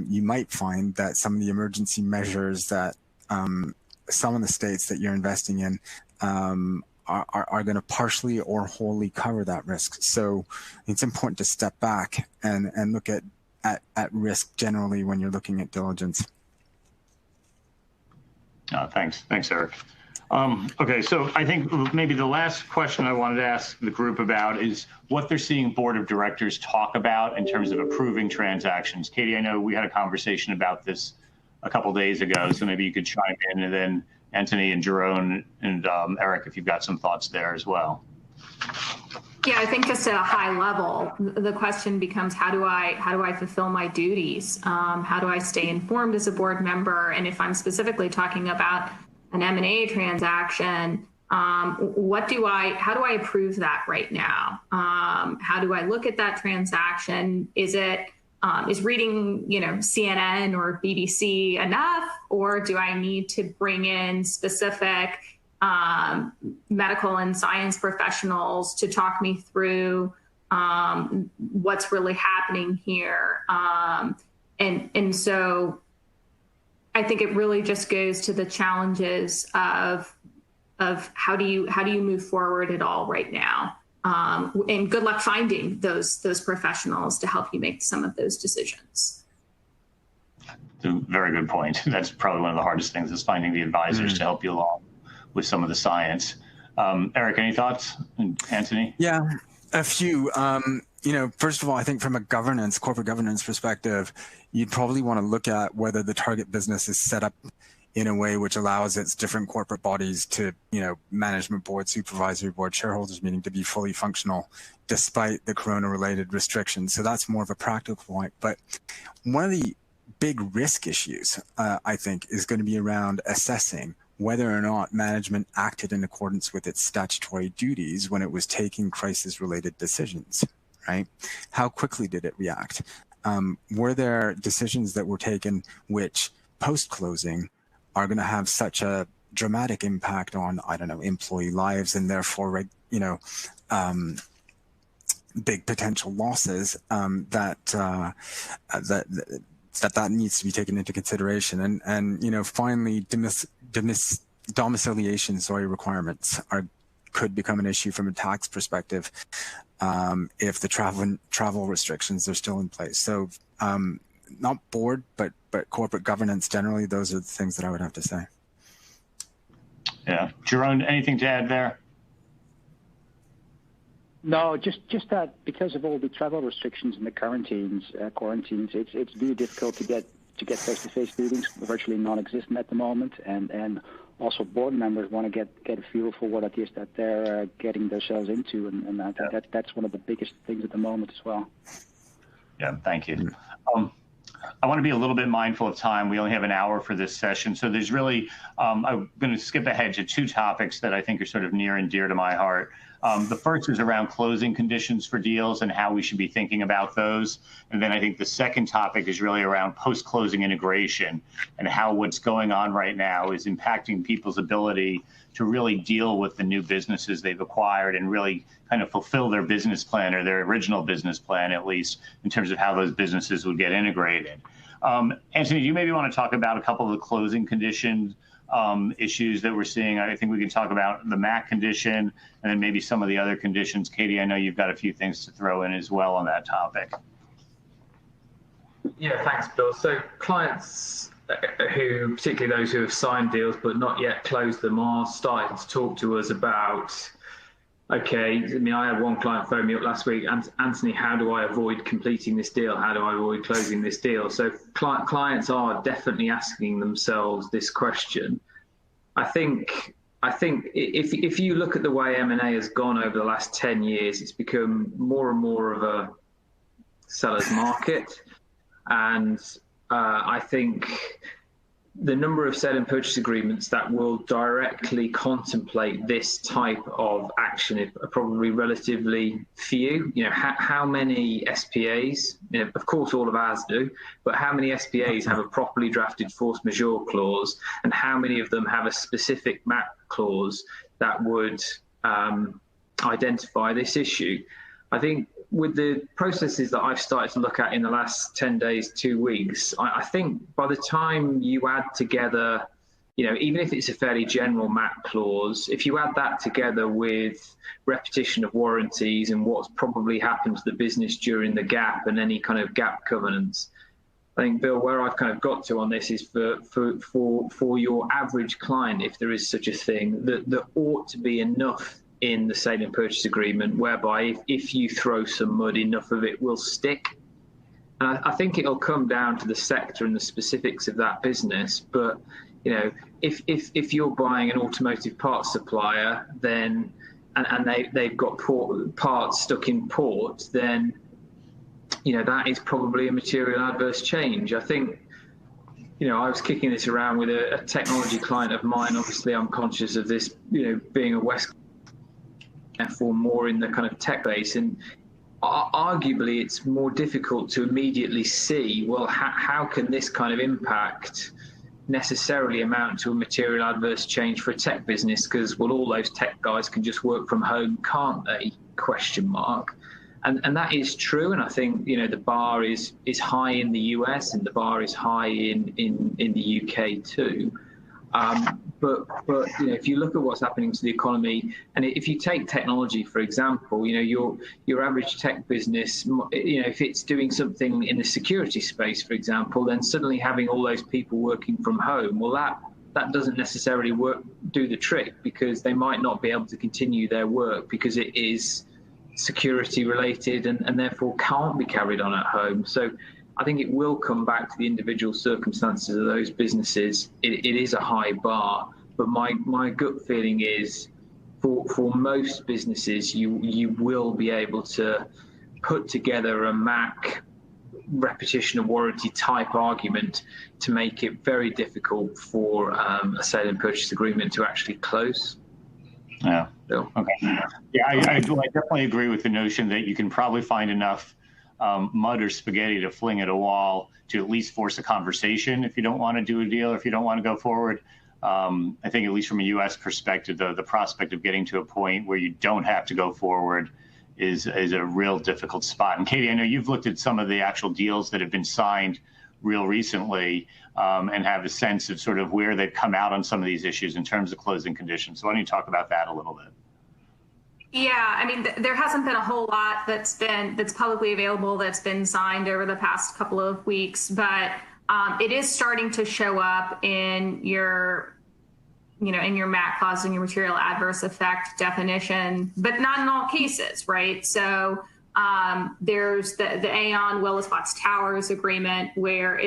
you might find that some of the emergency measures that some of the states that you're investing in are going to partially or wholly cover that risk. So it's important to step back and look at risk generally when you're looking at diligence. Thanks, Eric. Okay, so I think maybe the last question I wanted to ask the group about is what they're seeing board of directors talk about in terms of approving transactions. Katie, I know we had a conversation about this a couple days ago, so maybe you could chime in, and then Anthony and Jerome and Eric, if you've got some thoughts there as well. Yeah, I think just at a high level, the question becomes how do I fulfill my duties? How do I stay informed as a board member? And if I'm specifically talking about an M&A transaction, how do I approve that right now? How do I look at that transaction? Is reading, CNN or BBC enough, or do I need to bring in specific medical and science professionals to talk me through what's really happening here? And so I think it really just goes to the challenges of how do you move forward at all right now, and good luck finding those professionals to help you make some of those decisions. It's a very good point. That's probably one of the hardest things is finding the advisors to help you along with some of the science. Eric, any thoughts? And Anthony? Yeah, a few. First of all, I think from a corporate governance perspective, you'd probably want to look at whether the target business is set up in a way which allows its different corporate bodies to, management board, supervisory board, shareholders meeting to be fully functional despite the corona-related restrictions. So that's more of a practical point. But one of the big risk issues, I think, is going to be around assessing whether or not management acted in accordance with its statutory duties when it was taking crisis-related decisions, right? How quickly did it react? Were there decisions that were taken which post-closing are going to have such a dramatic impact on, employee lives and therefore, big potential losses that needs to be taken into consideration. And finally, domiciliation requirements could become an issue from a tax perspective if the travel restrictions are still in place. So not board, but corporate governance generally, those are the things that I would have to say. Yeah. Jerome, anything to add there? No, just that because of all the travel restrictions and the quarantines, it's really difficult to get face-to-face meetings, virtually non-existent at the moment, and also board members want to get a feel for what it is that they're getting themselves into, and I think that's one of the biggest things at the moment as well. Yeah, thank you. I want to be a little bit mindful of time. We only have an hour for this session, so there's really I'm going to skip ahead to two topics that I think are sort of near and dear to my heart. The first is around closing conditions for deals and how we should be thinking about those. And then I think the second topic is really around post-closing integration and how what's going on right now is impacting people's ability to really deal with the new businesses they've acquired and really kind of fulfill their business plan, or their original business plan, at least in terms of how those businesses would get integrated. Anthony, you maybe want to talk about a couple of the closing conditions issues that we're seeing. I think we can talk about the MAC condition and then maybe some of the other conditions. Katie, I know you've got a few things to throw in as well on that topic. Yeah, thanks, Bill. So clients who, particularly those who have signed deals but not yet closed them, are starting to talk to us about, okay, I had one client phone me up last week, Anthony, how do I avoid completing this deal? How do I avoid closing this deal? So clients are definitely asking themselves this question. I think if you look at the way M&A has gone over the last 10 years, it's become more and more of a seller's market. And I think the number of sale and purchase agreements that will directly contemplate this type of action are probably relatively few. How many SPAs, of course all of ours do, but how many SPAs have a properly drafted force majeure clause, and how many of them have a specific MAC clause that would identify this issue? I think with the processes that I've started to look at in the last 10 days, 2 weeks, I think by the time you add together, even if it's a fairly general MAC clause, if you add that together with repetition of warranties and what's probably happened to the business during the gap and any kind of gap covenants, I think, Bill, where I've kind of got to on this is for your average client, if there is such a thing, that there ought to be enough in the sale and purchase agreement whereby if you throw some mud, enough of it will stick. And I think it'll come down to the sector and the specifics of that business. But, you know, if you're buying an automotive parts supplier, then and they've got parts stuck in port, then, you know, that is probably a material adverse change. I think, you know, I was kicking this around with a technology client of mine. Obviously, I'm conscious of this, you know, being a West, therefore more in the kind of tech base. And arguably, it's more difficult to immediately see, well, how can this kind of impact necessarily amount to a material adverse change for a tech business? Because, well, all those tech guys can just work from home, can't they? Question mark. And that is true. And I think, you know, the bar is high in the US and the bar is high in the UK too. But you know, if you look at what's happening to the economy, and if you take technology, for example, you know, your average tech business, you know, if it's doing something in the security space, for example, then suddenly having all those people working from home, well, that doesn't necessarily do the trick, because they might not be able to continue their work because it is security related and therefore can't be carried on at home. So I think it will come back to the individual circumstances of those businesses. It is a high bar, but my gut feeling is for most businesses, you will be able to put together a MAC repetition of warranty type argument to make it very difficult for a sale and purchase agreement to actually close. Yeah. Bill? Okay. Yeah, I definitely agree with the notion that you can probably find enough mud or spaghetti to fling at a wall to at least force a conversation if you don't want to do a deal or if you don't want to go forward. I think at least from a U.S. perspective, the prospect of getting to a point where you don't have to go forward is a real difficult spot. And Katie, I know you've looked at some of the actual deals that have been signed real recently and have a sense of sort of where they've come out on some of these issues in terms of closing conditions. So why don't you talk about that a little bit? Yeah, I mean, there hasn't been a whole lot that's publicly available that's been signed over the past couple of weeks, but it is starting to show up in your MAC clause and your material adverse effect definition, but not in all cases, right? So there's the Aon Willis Watts Towers agreement where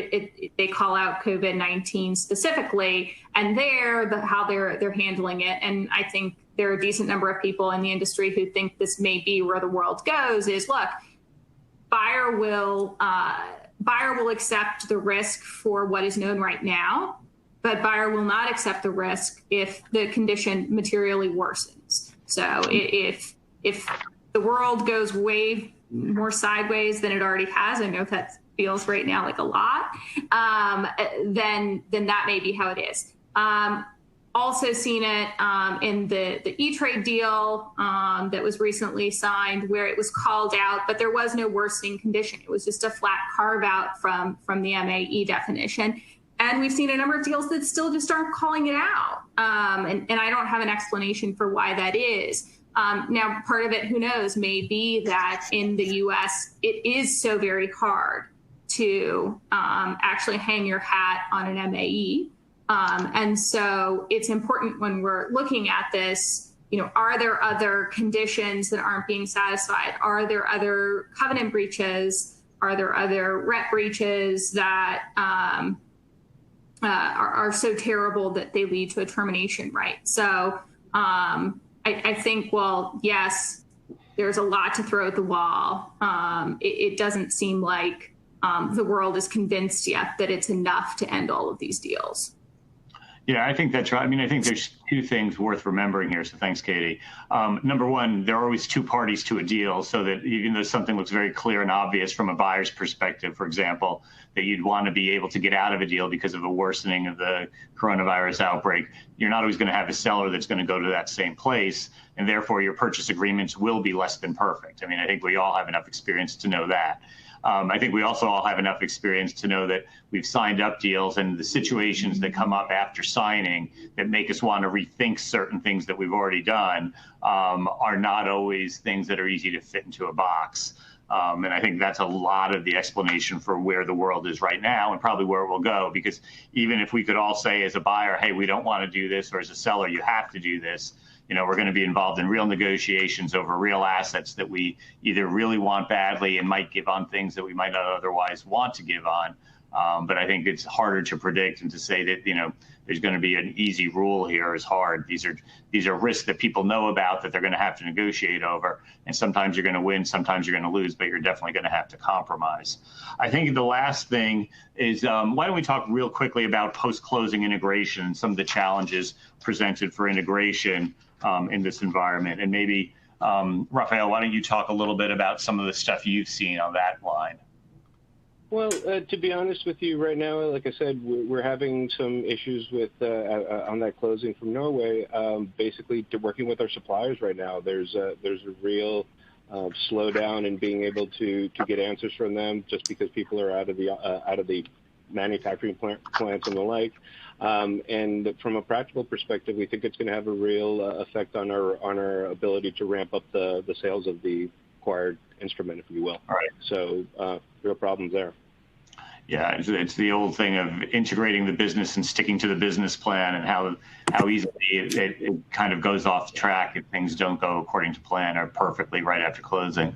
they call out COVID-19 specifically, and how they're handling it. And I think there are a decent number of people in the industry who think this may be where the world goes. Is look, buyer will accept the risk for what is known right now, but buyer will not accept the risk if the condition materially worsens. So if the world goes way more sideways than it already has, I know that feels right now like a lot, then that may be how it is. Also seen it in the E-Trade deal that was recently signed, where it was called out, but there was no worsening condition. It was just a flat carve out from the MAE definition. And we've seen a number of deals that still just aren't calling it out. And I don't have an explanation for why that is. Now, part of it, who knows, may be that in the US, it is so very hard to actually hang your hat on an MAE. And so it's important when we're looking at this, you know, are there other conditions that aren't being satisfied? Are there other covenant breaches? Are there other rep breaches that are so terrible that they lead to a termination right? So I think, well, yes, there's a lot to throw at the wall. It doesn't seem like the world is convinced yet that it's enough to end all of these deals. Yeah, I think that's right. I mean, I think there's two things worth remembering here. So thanks, Katie. Number one, there are always two parties to a deal, so that even though something looks very clear and obvious from a buyer's perspective, for example, that you'd want to be able to get out of a deal because of a worsening of the coronavirus outbreak, you're not always going to have a seller that's going to go to that same place, and therefore your purchase agreements will be less than perfect. I mean, I think we all have enough experience to know that. I think we also all have enough experience to know that we've signed up deals, and the situations that come up after signing that make us want to rethink certain things that we've already done are not always things that are easy to fit into a box. And I think that's a lot of the explanation for where the world is right now and probably where it will go, because even if we could all say as a buyer, hey, we don't want to do this, or as a seller, you have to do this, we're going to be involved in real negotiations over real assets that we either really want badly and might give on things that we might not otherwise want to give on. But I think it's harder to predict, and to say that, there's going to be an easy rule here is hard. These are risks that people know about that they're going to have to negotiate over. And sometimes you're going to win, sometimes you're going to lose, but you're definitely going to have to compromise. I think the last thing is, why don't we talk real quickly about post-closing integration and some of the challenges presented for integration in this environment. And maybe, Raphael, why don't you talk a little bit about some of the stuff you've seen on that line? Well, to be honest with you, right now, like I said, we're having some issues with on that closing from Norway. Basically, to working with our suppliers right now, there's a real slowdown in being able to get answers from them, just because people are out of the manufacturing plants and the like. And from a practical perspective, we think it's going to have a real effect on our ability to ramp up the sales of the acquired instrument, if you will. All right. So real problems there. Yeah, it's the old thing of integrating the business and sticking to the business plan, and how easily it kind of goes off track if things don't go according to plan or perfectly right after closing.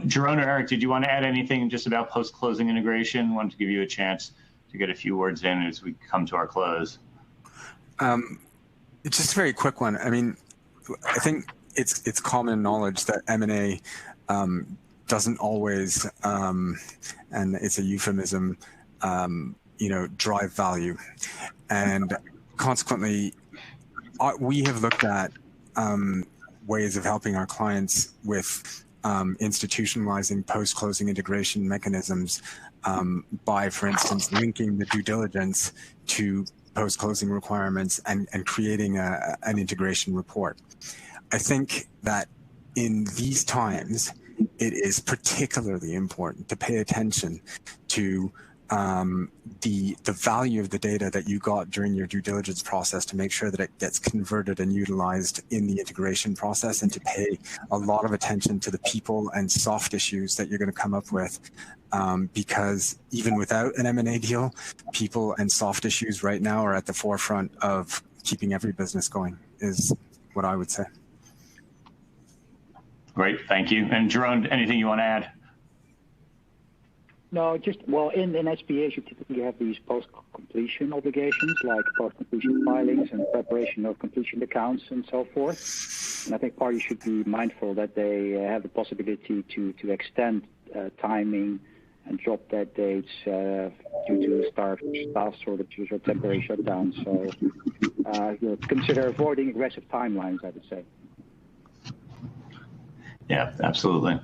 Jerome or Eric, did you want to add anything just about post-closing integration? Wanted to give you a chance to get a few words in as we come to our close. It's just a very quick one. I mean, I think it's common knowledge that M&A doesn't always, and it's a euphemism, drive value. And consequently, we have looked at ways of helping our clients with institutionalizing post-closing integration mechanisms by, for instance, linking the due diligence to post-closing requirements and creating an integration report. I think that in these times, it is particularly important to pay attention to the value of the data that you got during your due diligence process, to make sure that it gets converted and utilized in the integration process, and to pay a lot of attention to the people and soft issues that you're going to come up with. Because even without an M&A deal, people and soft issues right now are at the forefront of keeping every business going, is what I would say. Great, thank you. And Jerome, anything you want to add? No, just, well, in SPAs, you typically have these post-completion obligations, like post-completion filings and preparation of completion accounts and so forth. And I think parties should be mindful that they have the possibility to extend timing and drop dead dates due to staff shortages or temporary shutdowns. So consider avoiding aggressive timelines, I would say. Yeah, absolutely.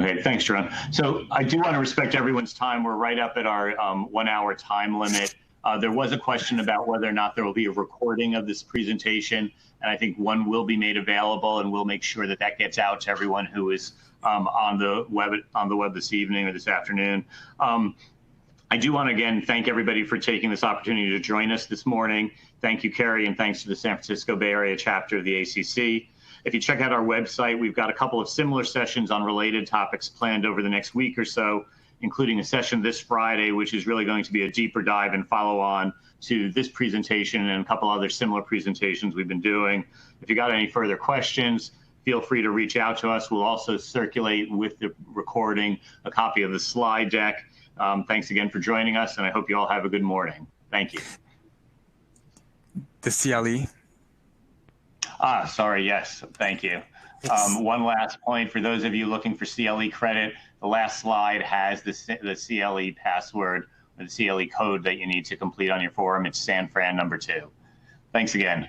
Okay, thanks, Jerome. So I do want to respect everyone's time. We're right up at our 1 hour time limit. There was a question about whether or not there will be a recording of this presentation, and I think one will be made available, and we'll make sure that that gets out to everyone who is on the web this evening or this afternoon. I do want to again thank everybody for taking this opportunity to join us this morning. Thank you, Carrie, and thanks to the San Francisco Bay Area chapter of the ACC. If you check out our website, we've got a couple of similar sessions on related topics planned over the next week or so, including a session this Friday, which is really going to be a deeper dive and follow on to this presentation and a couple other similar presentations we've been doing. If you got any further questions, feel free to reach out to us. We'll also circulate with the recording a copy of the slide deck. Thanks again for joining us, and I hope you all have a good morning. Thank you. The CLE. Sorry, yes, thank you. One last point for those of you looking for CLE credit, the last slide has the CLE password or the CLE code that you need to complete on your form. It's San Fran number 2. Thanks again.